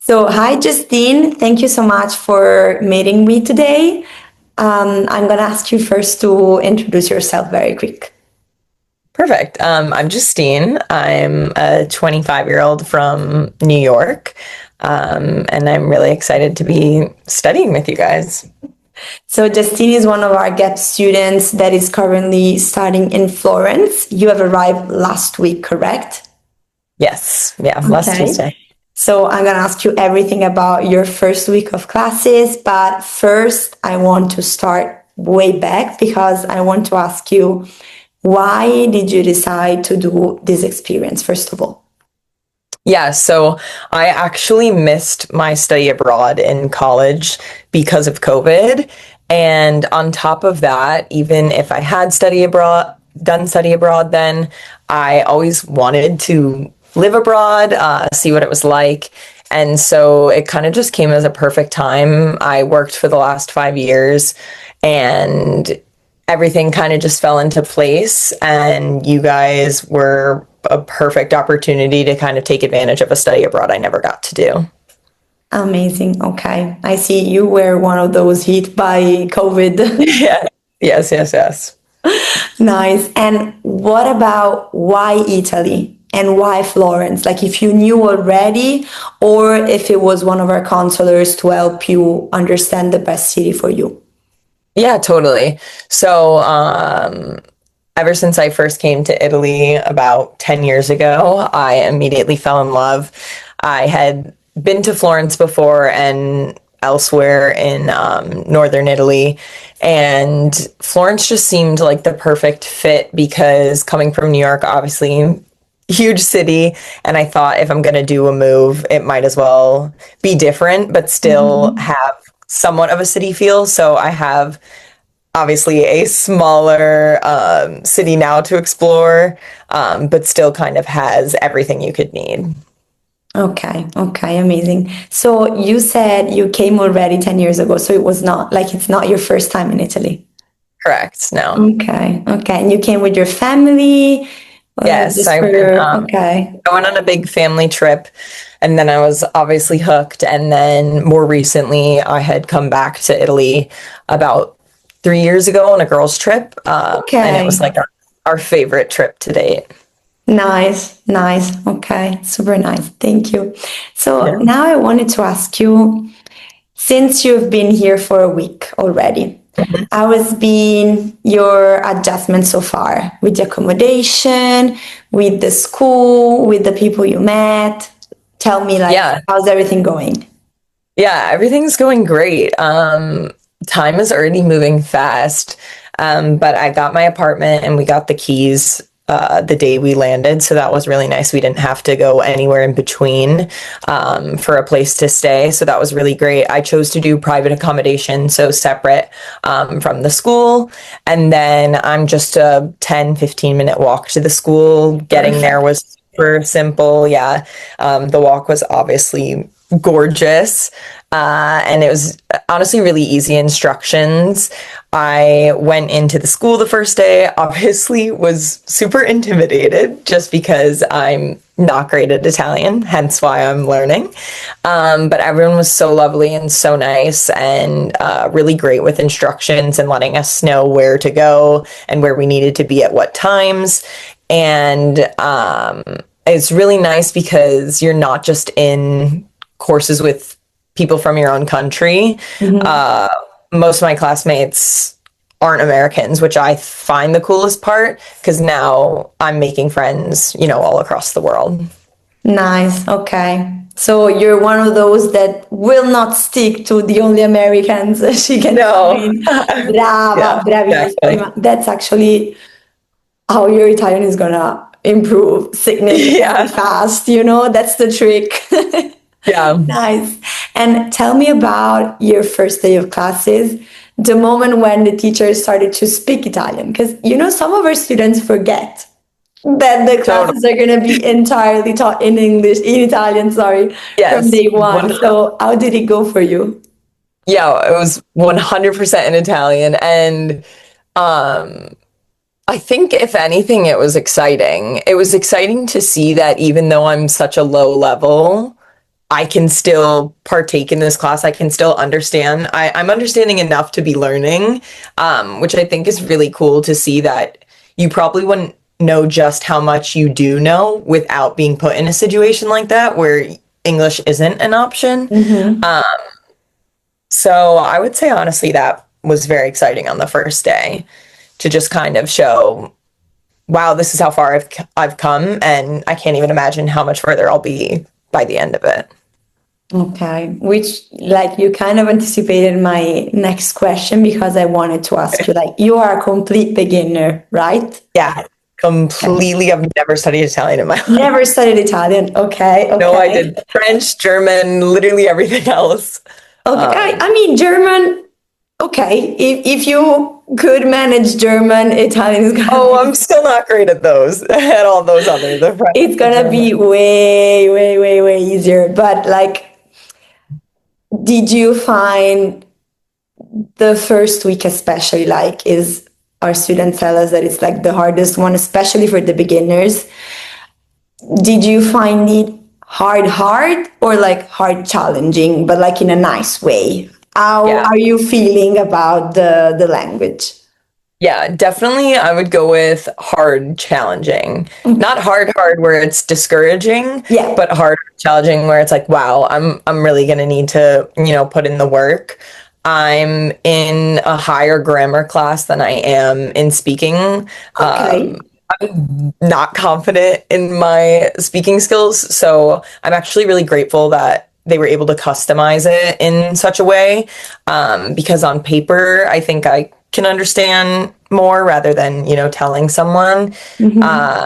So, hi, Justine. Thank you so much for meeting me today. I'm going to ask you first to introduce yourself very quick. Perfect. I'm Justine. I'm a 25-year-old from New York, and I'm really excited to be studying with you guys. So, Justine is one of our guest students that is currently studying in Florence. You have arrived last week, correct? Yes, yeah, last Okay. Tuesday. So, I'm going to ask you everything about your first week of classes. But first, I want to start way back because I want to ask you, why did you decide to do this experience, first of all? Yeah, so I actually missed my study abroad in college because of COVID. And on top of that, even if I had done study abroad then, I always wanted to live abroad, see what it was like. And so it kind of just came as a perfect time. I worked for the last 5 years and everything kind of just fell into place. And you guys were a perfect opportunity to kind of take advantage of a study abroad I never got to do. Amazing. Okay. I see you were one of those hit by COVID. Yeah. Yes, yes, yes. Nice. And what about why Italy and why Florence? Like if you knew already, or if it was one of our counselors to help you understand the best city for you. Yeah, totally. So, ever since I first came to Italy about 10 years ago, I immediately fell in love. I had been to Florence before and elsewhere in northern Italy. And Florence just seemed like the perfect fit because coming from New York, obviously, huge city. And I thought if I'm going to do a move, it might as well be different, but still Mhm. have somewhat of a city feel. So I have obviously a smaller city now to explore, but still kind of has everything you could need. Okay, okay, amazing. So you said you came already 10 years ago, so it was not like it's not your first time in Italy. Correct. No. Okay, okay. And you came with your family, Yes, just for, okay. I went on a big family trip, and then I was obviously hooked. And then more recently, I had come back to Italy about 3 years ago on a girls' trip, and it was Okay. like our favorite trip to date. Nice, nice. Okay, super nice. Thank you. So Yeah. now I wanted to ask you, since you've been here for a week already, how has been your adjustment so far with the accommodation, with the school, with the people you met? Tell me, like, Yeah. how's everything going? Yeah, everything's going great. Time is already moving fast. But I got my apartment and we got the keys the day we landed. So that was really nice. We didn't have to go anywhere in between for a place to stay. So that was really great. I chose to do private accommodation, so separate from the school. And then I'm just a 10-15 minute walk to the school. Getting there Perfect. was super simple. Yeah. The walk was obviously gorgeous. And it was honestly really easy instructions. I went into the school the first day, obviously was super intimidated just because I'm not great at Italian, hence why I'm learning. But everyone was so lovely and so nice and really great with instructions and letting us know where to go and where we needed to be at what times. And it's really nice because you're not just in courses with people from your own country. Mhm. Uh, Most of my classmates aren't Americans, which I find the coolest part because now I'm making friends, all across the world. Nice. Okay. So you're one of those that will not stick to the only Americans she can No. find. Brava, Yeah, exactly. bravissima. That's actually how your Italian is gonna improve significantly Yeah. fast, That's the trick. Yeah. Nice. And tell me about your first day of classes, the moment when the teacher started to speak Italian, because some of our students forget that the Totally. classes are going to be entirely taught in English, in Italian, sorry, from Yes. day one. So, how did it go for you? Yeah, it was 100% in Italian. And um, I think if anything, it was exciting. It was exciting to see that even though I'm such a low level, I can still partake in this class. I can still understand. I'm understanding enough to be learning, which I think is really cool to see that you probably wouldn't know just how much you do know without being put in a situation like that where English isn't an option. Mm-hmm. So I would say honestly that was very exciting on the first day to just kind of show, wow, this is how far I've come, and I can't even imagine how much further I'll be by the end of it. Okay, which like you kind of anticipated my next question because I wanted to ask you, like, you are a complete beginner, right? Yeah, Okay. completely. I've never studied Italian in my life. Never studied Italian. Okay, No, I okay. did French, German, literally everything else. Okay, Um, I mean, German, okay. If you could manage German, Italian is gonna oh, I'm be, still not great at those, at all those other, the French, it's the gonna German. be way, way, way, way easier. But like, did you find the first week especially like is our students tell us that it's like the hardest one, especially for the beginners. Did you find it hard or like hard challenging, but like in a nice way? How Yeah. are you feeling about the language? Yeah, definitely I would go with hard challenging. Not Okay. hard where it's discouraging, Yeah. but hard challenging where it's like, wow, I'm really gonna need to, put in the work. I'm in a higher grammar class than I am in speaking. Okay. Not confident in my speaking skills, so I'm actually really grateful that they were able to customize it in such a way, because on paper, I think I can understand more rather than, telling someone. Mm-hmm. Uh,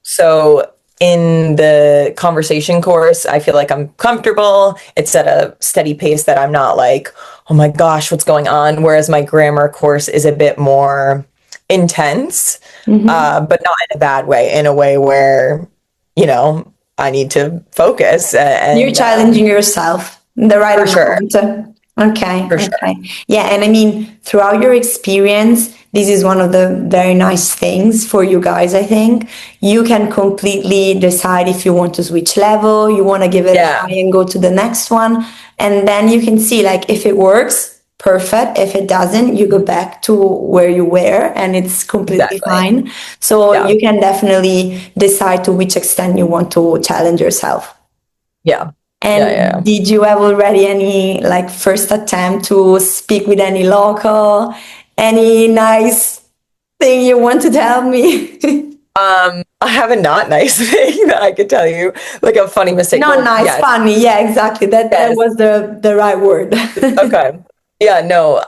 so in the conversation course, I feel like I'm comfortable. It's at a steady pace that I'm not like, oh my gosh, what's going on? Whereas my grammar course is a bit more intense, Mm-hmm. but not in a bad way, in a way where, I need to focus You're and challenging yourself in the right for sure, amount. Okay, for sure. okay. Yeah, and I mean, throughout your experience, this is one of the very nice things for you guys, I think. You can completely decide if you want to switch level, you want to give it a Yeah, try and go to the next one. And then you can see, like, if it works, perfect. If it doesn't, you go back to where you were and it's completely exactly. fine. So Yeah, you can definitely decide to which extent you want to challenge yourself. yeah, yeah, And yeah. did you have already any like first attempt to speak with any local? Any nice thing you want to tell me? I have a not nice thing that I could tell you, like a funny mistake. Not Well, nice, yes, funny. Yeah, exactly. That yes. was the right word. Okay. Yeah, no,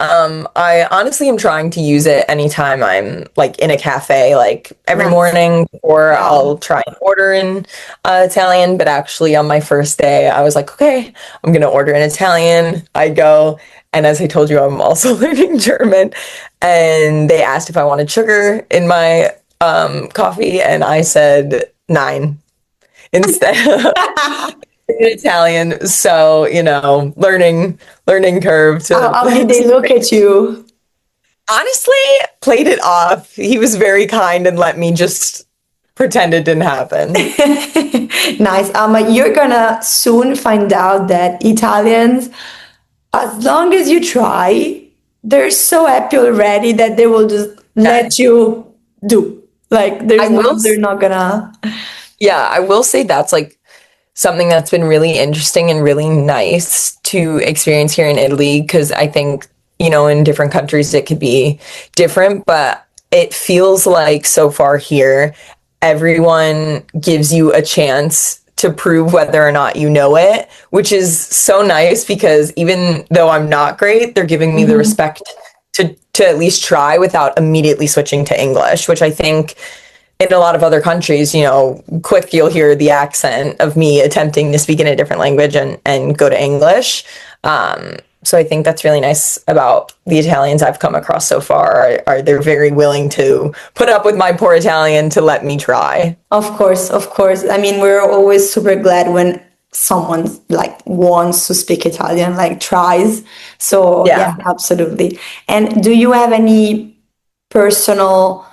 I honestly am trying to use it anytime I'm like in a cafe, like every Nice. morning, or Yeah. I'll try and order in Italian. But actually, on my first day, I was like, okay, I'm gonna order in Italian. I go, and as I told you, I'm also learning German. And they asked if I wanted sugar in my coffee, and I said nine instead. In Italian, so learning curve How, to how did they look at you? honestly played it off. He was very kind and let me just pretend it didn't happen. Nice. You're gonna soon find out that Italians, as long as you try, they're so happy already that they will just let Yes. you do. Like I will, they're not gonna. yeah, I will say that's like something that's been really interesting and really nice to experience here in Italy because I think, in different countries it could be different, but it feels like so far here, everyone gives you a chance to prove whether or not you know it, which is so nice because even though I'm not great, they're giving me the Mhm. respect to at least try without immediately switching to English, which I think in a lot of other countries, quick you'll hear the accent of me attempting to speak in a different language and go to English. So I think that's really nice about the Italians I've come across so far. Are they're very willing to put up with my poor Italian to let me try. Of course, of course. I mean, we're always super glad when someone like wants to speak Italian, like tries. So yeah, Yeah. absolutely. And do you have any personal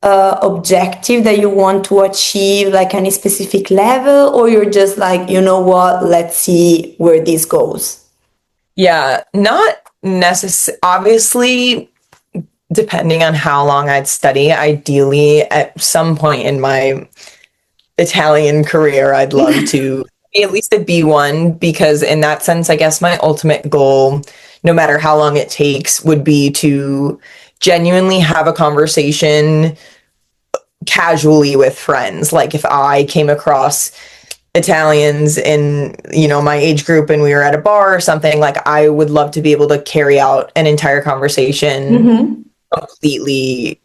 objective that you want to achieve, like any specific level, or you're just like, you know what, let's see where this goes? Yeah, not necessarily. Obviously, depending on how long I'd study, ideally at some point in my Italian career, I'd love to be at least a B1 because in that sense, I guess my ultimate goal, no matter how long it takes, would be to genuinely have a conversation casually with friends. Like if I came across Italians in, my age group and we were at a bar or something, like I would love to be able to carry out an entire conversation completely,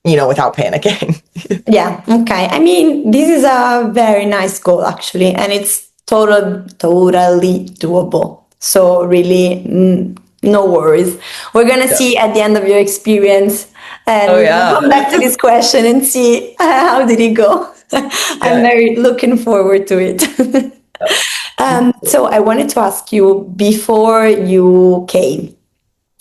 without panicking. Yeah, okay. I mean, this is a very nice goal actually, and it's totally doable. So really, no worries. We're gonna see at the end of your experience, and Oh we're gonna yeah. come back to this question and see how did it go. I'm very looking forward to it. So I wanted to ask you, before you came,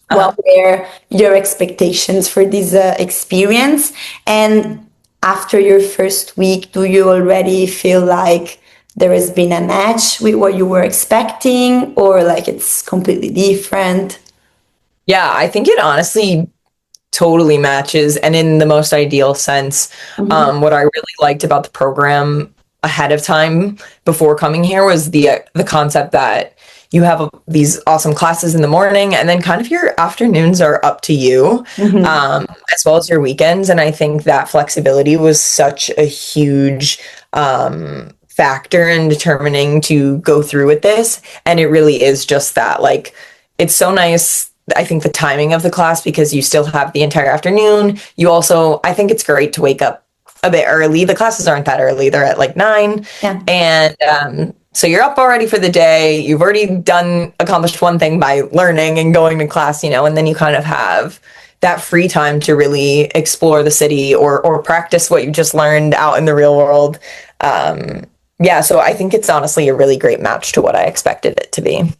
what were your expectations for this experience? And after your first week, do you already feel like there has been a match with what you were expecting, or like it's completely different? Yeah, I think it honestly totally matches, and in the most ideal sense. What I really liked about the program ahead of time before coming here was the concept that you have these awesome classes in the morning, and then kind of your afternoons are up to you, as well as your weekends. And I think that flexibility was such a huge factor in determining to go through with this. And it really is just that. Like, it's so nice. I think the timing of the class, because you still have the entire afternoon. You also, I think it's great to wake up a bit early. The classes aren't that early. They're at like 9. Yeah. And so you're up already for the day. You've already accomplished one thing by learning and going to class, and then you kind of have that free time to really explore the city or practice what you just learned out in the real world. Yeah, so I think it's honestly a really great match to what I expected it to be.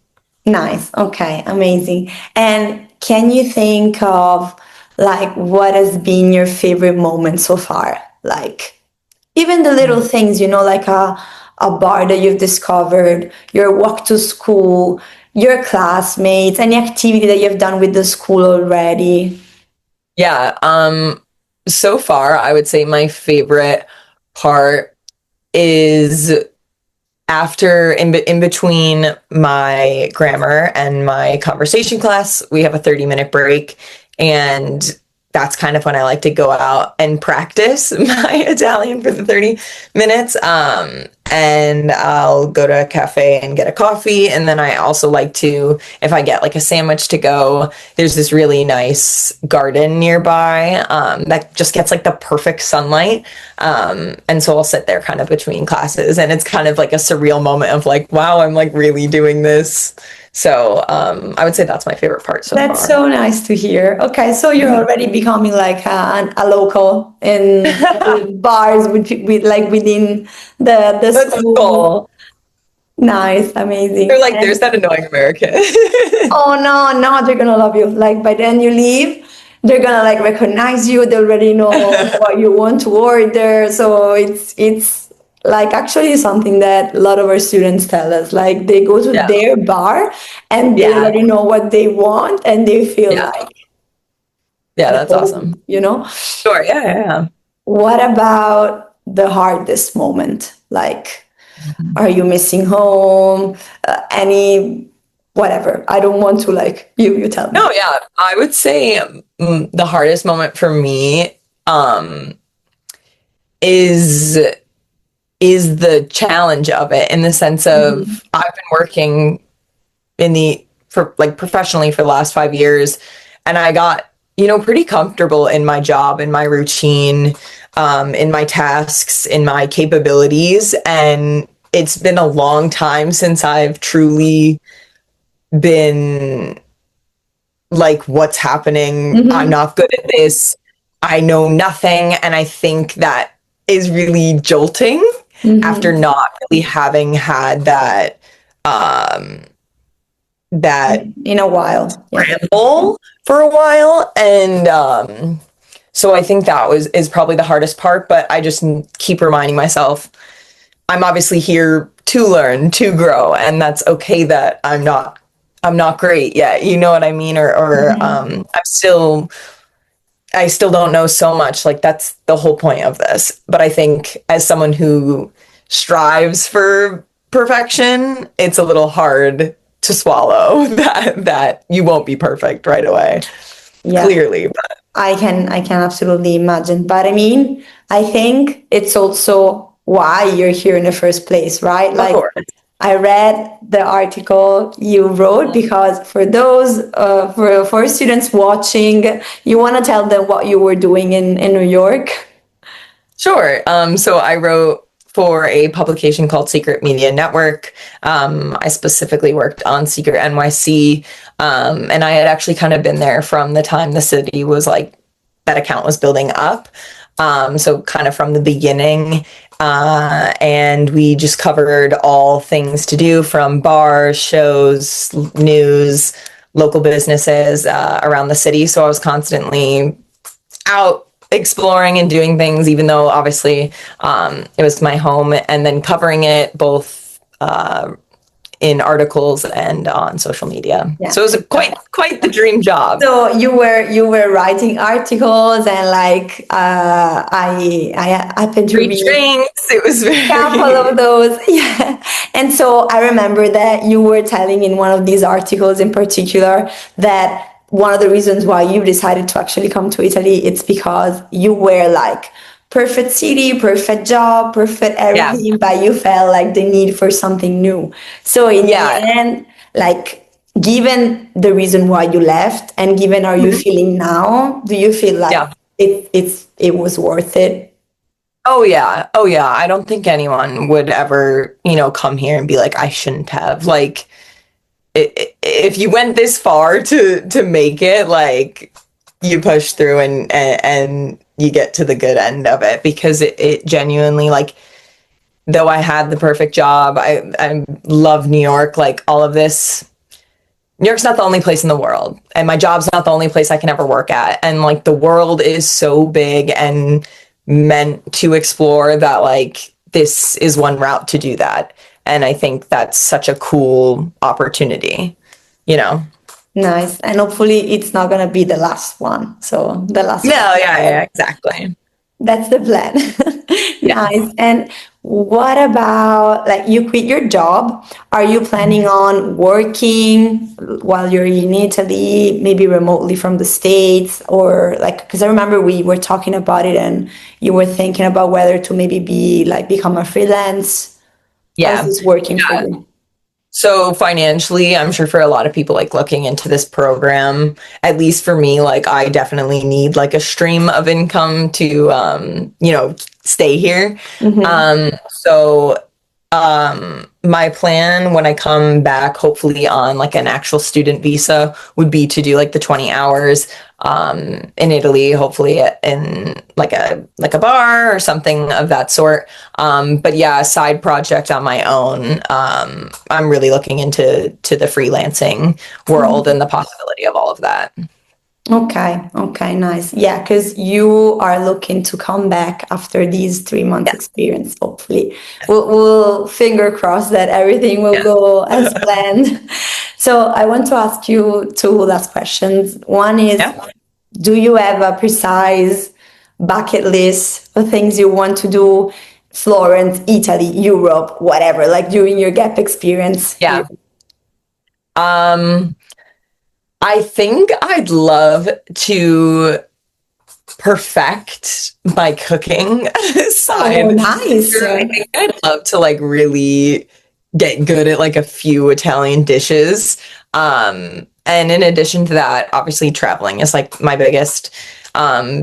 Nice. Okay. Amazing. And can you think of like what has been your favorite moment so far? Like even the little things, like a bar that you've discovered, your walk to school, your classmates, any activity that you've done with the school already. Yeah, so far I would say my favorite part is after in between my grammar and my conversation class, we have a 30-minute break, and that's kind of when I like to go out and practice my Italian for the 30 minutes. And I'll go to a cafe and get a coffee. And then I also like to, if I get like a sandwich to go, there's this really nice garden nearby that just gets like the perfect sunlight. And so I'll sit there kind of between classes, and it's kind of like a surreal moment of like, wow, I'm like really doing this. So I would say that's my favorite part so far. That's so nice to hear. Okay, so you're already becoming like a local in bars with like within the That's school. cool. Nice, amazing. They're like, there's that annoying American. Oh no, they're gonna love you. Like by then you leave, they're gonna like recognize you. They already know what you want to order. So it's like actually something that a lot of our students tell us. Like they go to their bar and they already know what they want, and they feel like that's home, awesome. Sure, yeah. What about the hardest moment? Like, are you missing home? Any whatever. I don't want to like you tell me. No, yeah. I would say the hardest moment for me is the challenge of it, in the sense of I've been working for like professionally for the last 5 years, and I got pretty comfortable in my job, in my routine, in my tasks, in my capabilities, and it's been a long time since I've truly been like, what's happening? I'm not good at this. I know nothing. And I think that is really jolting after not really having had that in a while. scramble for a while. And So I think that is probably the hardest part, but I just keep reminding myself I'm obviously here to learn, to grow, and that's okay that I'm not great yet. You know what I mean? I still don't know so much. Like that's the whole point of this. But I think as someone who strives for perfection, it's a little hard to swallow that you won't be perfect right away. Yeah. Clearly, but I can absolutely imagine. But I mean, I think it's also why you're here in the first place, right? of Like course. I read the article you wrote because for those for students watching, you want to tell them what you were doing in New York. Sure. So I wrote for a publication called Secret Media Network. I specifically worked on Secret NYC. And I had actually kind of been there from the time the city was like, that account was building up. So kind of from the beginning. And we just covered all things to do from bars, shows, news, local businesses around the city. So I was constantly out exploring and doing things, even though obviously it was my home, and then covering it both in articles and on social media. Yeah. So it was quite the dream job. So you were writing articles and like I happened to Free read drinks. It was very couple of those. Yeah. And so I remember that you were telling in one of these articles in particular that one of the reasons why you decided to actually come to Italy, it's because you were like perfect city, perfect job, perfect yeah. everything, but you felt like the need for something new. So in the end, like given the reason why you left and given how you feeling now, do you feel like Yeah. it was worth it? Oh yeah. Oh yeah. I don't think anyone would ever, come here and be like, I shouldn't have. Like, if you went this far to make it, like you push through and you get to the good end of it, because it genuinely, like, though I had the perfect job, I love New York, like all of this. New York's not the only place in the world, and my job's not the only place I can ever work at. And like the world is so big and meant to explore that, like, this is one route to do that. And I think that's such a cool opportunity, you know? Nice. And hopefully it's not gonna be the last one. So the last No, one. yeah, exactly. That's the plan. Yeah. Nice. And what about like you quit your job? Are you planning on working while you're in Italy, maybe remotely from the States? Or like, because I remember we were talking about it and you were thinking about whether to maybe become a freelance. How's Yeah. this working for you? So financially, I'm sure for a lot of people like looking into this program, at least for me, like I definitely need like a stream of income to stay here. So my plan when I come back, hopefully on like an actual student visa, would be to do like the 20 hours in Italy, hopefully in like a bar or something of that sort. But yeah, a side project on my own. I'm really looking into the freelancing world and the possibility of all of that. Okay, nice. Yeah, because you are looking to come back after these 3 months Yeah. experience, hopefully. We'll finger crossed that everything will Yeah. go as planned. So I want to ask you two last questions. One is, Yeah. do you have a precise bucket list of things you want to do? Florence, Italy, Europe, whatever, like during your gap experience here. Yeah. I think I'd love to perfect my cooking side. Oh, nice. I think I'd love to like really get good at like a few Italian dishes. And in addition to that, obviously traveling is like my biggest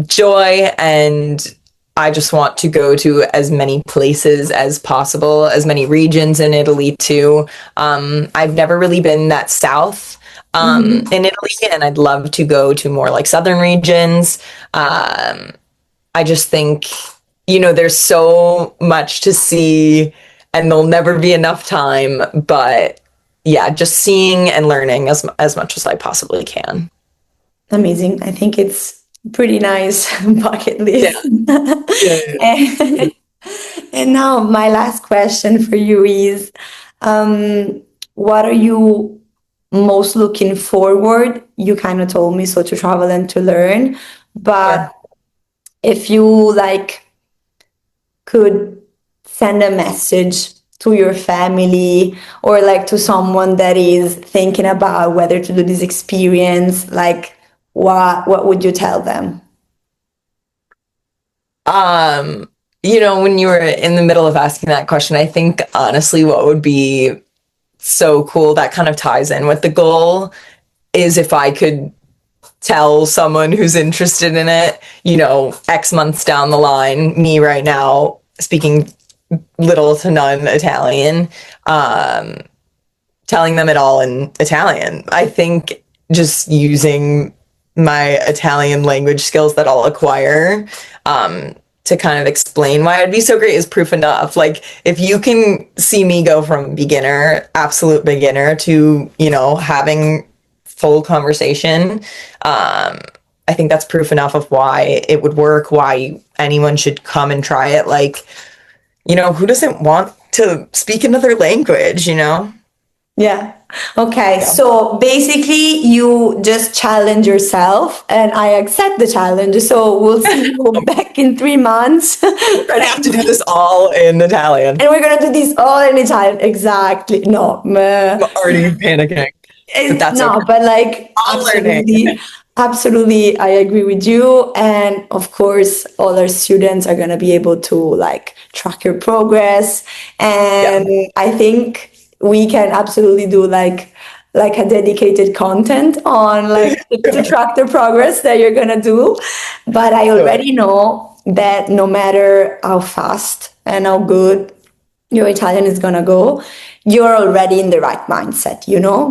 joy, and I just want to go to as many places as possible, as many regions in Italy too. I've never really been that south in Italy, and I'd love to go to more like southern regions. I just think, there's so much to see and there'll never be enough time, but yeah, just seeing and learning as much as I possibly can. Amazing. I think it's Pretty nice bucket Yeah. list. Yeah. and, and now my last question for you is, what are you most looking forward? You kind of told me so to travel and to learn, Yeah. but if you like could send a message to your family or like to someone that is thinking about whether to do this experience, like what would you tell them? When you were in the middle of asking that question, I think honestly, what would be so cool that kind of ties in with the goal is if I could tell someone who's interested in it, X months down the line, me right now speaking little to none Italian, telling them it all in Italian. I think just using my Italian language skills that I'll acquire to kind of explain why it'd be so great is proof enough. Like if you can see me go from beginner, absolute beginner to, having full conversation, I think that's proof enough of why it would work, why anyone should come and try it. Like, who doesn't want to speak another language? Yeah. Okay. Yeah. So basically, you just challenge yourself, and I accept the challenge. So we'll see you back in 3 months. I'd have to do this all in Italian. And we're gonna do this all in Italian. Exactly. No, I'm already panicking, but that's no, okay. but like I'm learning. absolutely, I agree with you. And of course, all our students are gonna be able to like track your progress. Yeah. And I think we can absolutely do like a dedicated content on like to track the progress that you're gonna do. But I already know that no matter how fast and how good your Italian is gonna go, you're already in the right mindset,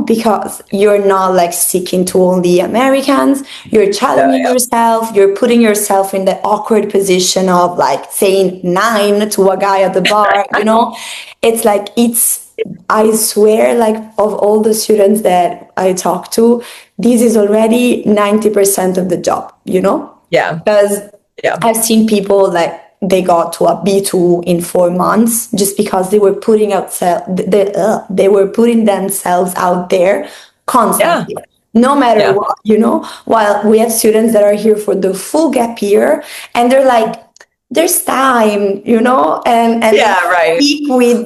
because you're not like sticking to only Americans, you're challenging Yeah. yourself, you're putting yourself in the awkward position of like saying nine to a guy at the bar. It's like, I swear, like, of all the students that I talk to, this is already 90% of the job. Yeah. Because Yeah. I've seen people like they got to a B2 in 4 months just because they were they were putting themselves out there Yeah. constantly, no matter Yeah. what. While we have students that are here for the full gap year and they're like, there's time, and Yeah. Right. speak with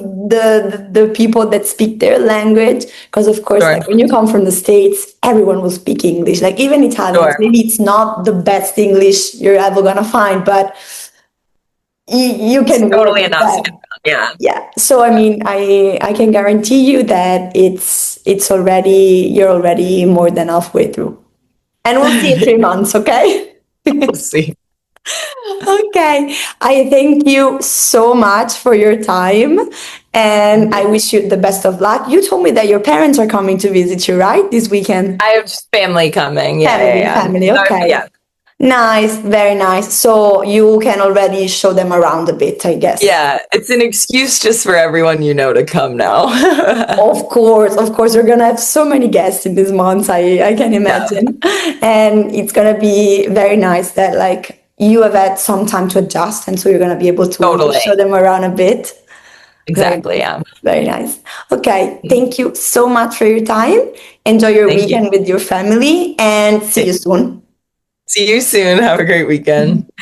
the people that speak their language, because of course, Sure. like when you come from the States, everyone will speak English, like even Italians. Sure. Maybe it's not the best English you're ever gonna find, but you It's can work totally with enough to that. get done. Yeah. Yeah. So I mean, I can guarantee you that you're already more than halfway through, and we'll see in 3 months. Okay. We'll see. Okay. I thank you so much for your time, and I wish you the best of luck. You told me that your parents are coming to visit you, right, this weekend? I have family coming. Yeah. Family, Yeah. family. Yeah. Okay. Yeah. Nice, very nice. So you can already show them around a bit, I guess. Yeah. It's an excuse just for everyone to come now. Of course, we're gonna have so many guests in this month. I can imagine, and it's gonna be very nice that like you have had some time to adjust, and so you're gonna be able to Totally. show them around a bit. Exactly. Yeah. Very nice. Okay, thank you so much for your time. Enjoy your Thank you. weekend with your family, and see you soon. See you soon. Have a great weekend.